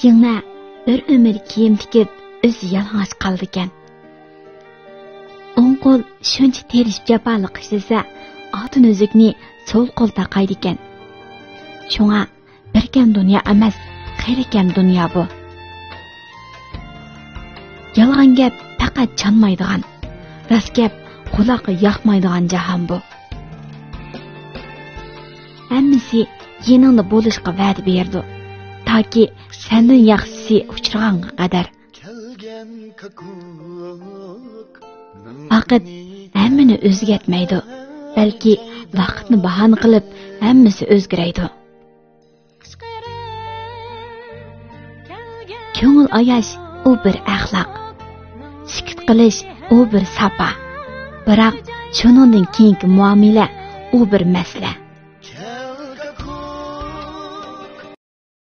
Yana bir ömür kiyim tikib, o'zi yalang'och qoldi ekan. O'ng qo'l shuncha terish jafoli qishlasa, oltin uzukni so'l qo'l taqaydi ekan. Shunga bir kam dunyo emas, xeyri kam dunyo bu. Yolg'on gap faqat chanmaydigan, rost gap quloqqa yoqmaydigan jahon bu. Hammasi yeningda bo'lishga va'da berdi, toki sendan yaxshisi uchraganga qadar. Vaqt hammani o'zgartmaydi, balki vaqtni bahona qilib hammasi o'zgaraydi. Ko'ngil ayash u bir axloq, sukut qilish u bir safa, biroq shuningdan keyingi muomala u bir masala.